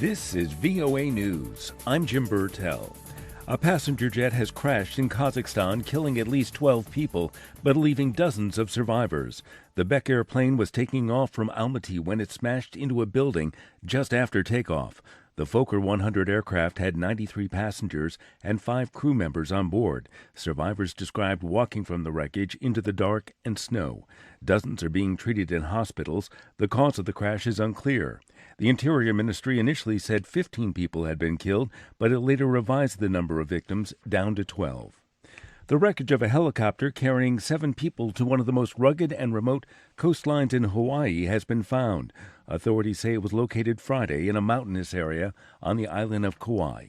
This is VOA News. I'm Jim Bertel. A passenger jet has crashed in Kazakhstan, killing at least 12 people, but leaving dozens of survivors. The Bek Air plane was taking off from Almaty when it smashed into a building just after takeoff. The Fokker 100 aircraft had 93 passengers and 5 crew members on board. Survivors described walking from the wreckage into the dark and snow. Dozens are being treated in hospitals. The cause of the crash is unclear. The Interior Ministry initially said 15 people had been killed, but it later revised the number of victims down to 12. The wreckage of a helicopter carrying 7 people to one of the most rugged and remote coastlines in Hawaii has been found. Authorities say it was located Friday in a mountainous area on the island of Kauai.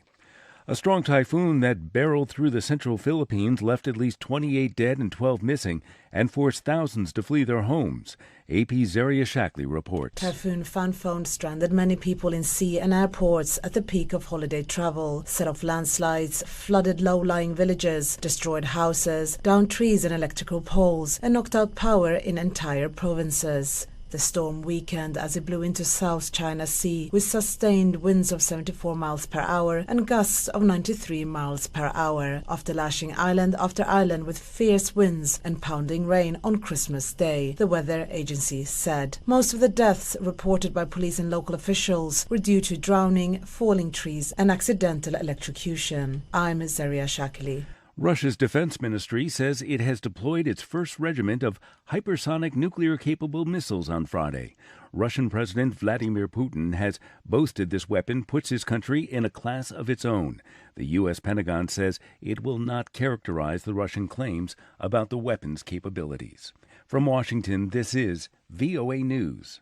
A strong typhoon that barreled through the central Philippines left at least 28 dead and 12 missing and forced thousands to flee their homes. AP's Zaria Shackley reports. Typhoon found stranded many people in sea and airports at the peak of holiday travel, set off landslides, flooded low-lying villages, destroyed houses, downed trees and electrical poles, and knocked out power in entire provinces. The storm weakened as it blew into South China Sea with sustained winds of 74 miles per hour and gusts of 93 miles per hour, after lashing island after island with fierce winds and pounding rain on Christmas Day, the weather agency said. Most of the deaths reported by police and local officials were due to drowning, falling trees and accidental electrocution. I'm Zaria Shackley. Russia's defense ministry says it has deployed its first regiment of hypersonic nuclear-capable missiles on Friday. Russian President Vladimir Putin has boasted this weapon puts his country in a class of its own. The U.S. Pentagon says it will not characterize the Russian claims about the weapon's capabilities. From Washington, this is VOA News.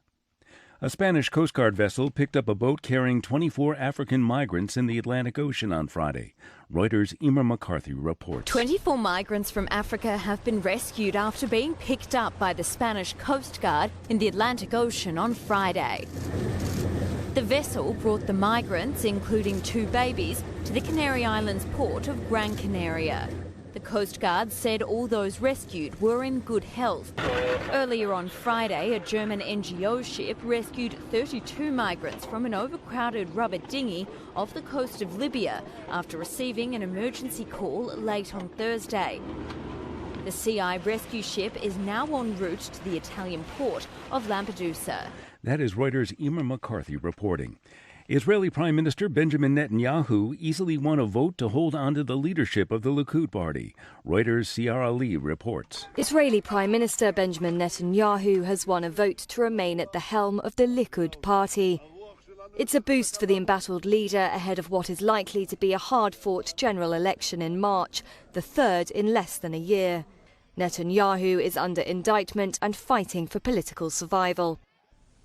A Spanish Coast Guard vessel picked up a boat carrying 24 African migrants in the Atlantic Ocean on Friday. Reuters' Emer McCarthy reports. 24 migrants from Africa have been rescued after being picked up by the Spanish Coast Guard in the Atlantic Ocean on Friday. The vessel brought the migrants, including 2 babies, to the Canary Islands port of Gran Canaria. The Coast Guard said all those rescued were in good health. Earlier on Friday, a German NGO ship rescued 32 migrants from an overcrowded rubber dinghy off the coast of Libya after receiving an emergency call late on Thursday. The CI rescue ship is now en route to the Italian port of Lampedusa. That is Reuters' Emer McCarthy reporting. Israeli Prime Minister Benjamin Netanyahu easily won a vote to hold on to the leadership of the Likud party. Reuters' Ciara Lee reports. Israeli Prime Minister Benjamin Netanyahu has won a vote to remain at the helm of the Likud party. It's a boost for the embattled leader ahead of what is likely to be a hard-fought general election in March, the third in less than a year. Netanyahu is under indictment and fighting for political survival.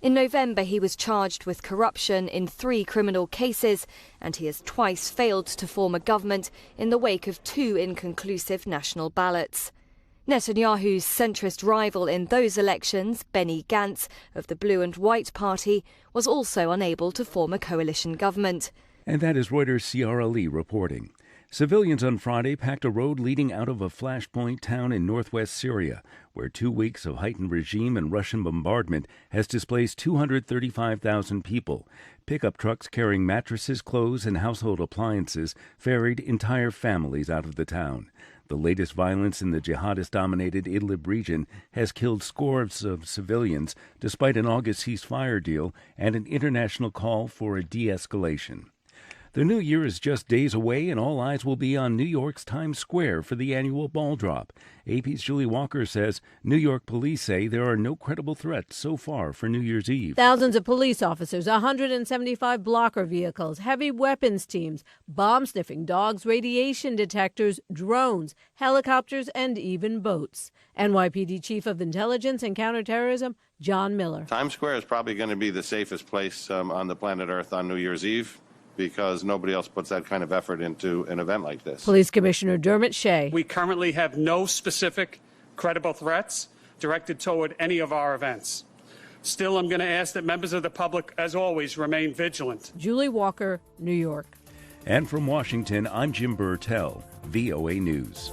In November, he was charged with corruption in 3 criminal cases, and he has twice failed to form a government in the wake of 2 inconclusive national ballots. Netanyahu's centrist rival in those elections, Benny Gantz of the Blue and White Party, was also unable to form a coalition government. And that is Reuters' Ciara Lee reporting. Civilians on Friday packed a road leading out of a flashpoint town in northwest Syria, where 2 weeks of heightened regime and Russian bombardment has displaced 235,000 people. Pickup trucks carrying mattresses, clothes, and household appliances ferried entire families out of the town. The latest violence in the jihadist-dominated Idlib region has killed scores of civilians, despite an August ceasefire deal and an international call for a de-escalation. The new year is just days away, and all eyes will be on New York's Times Square for the annual ball drop. AP's Julie Walker says New York police say there are no credible threats so far for New Year's Eve. Thousands of police officers, 175 blocker vehicles, heavy weapons teams, bomb-sniffing dogs, radiation detectors, drones, helicopters, and even boats. NYPD Chief of Intelligence and Counterterrorism, John Miller. Times Square is probably going to be the safest place on the planet Earth on New Year's Eve, because nobody else puts that kind of effort into an event like this. Police Commissioner Dermot Shea. We currently have no specific credible threats directed toward any of our events. Still, I'm going to ask that members of the public, as always, remain vigilant. Julie Walker, New York. And from Washington, I'm Jim Bertel, VOA News.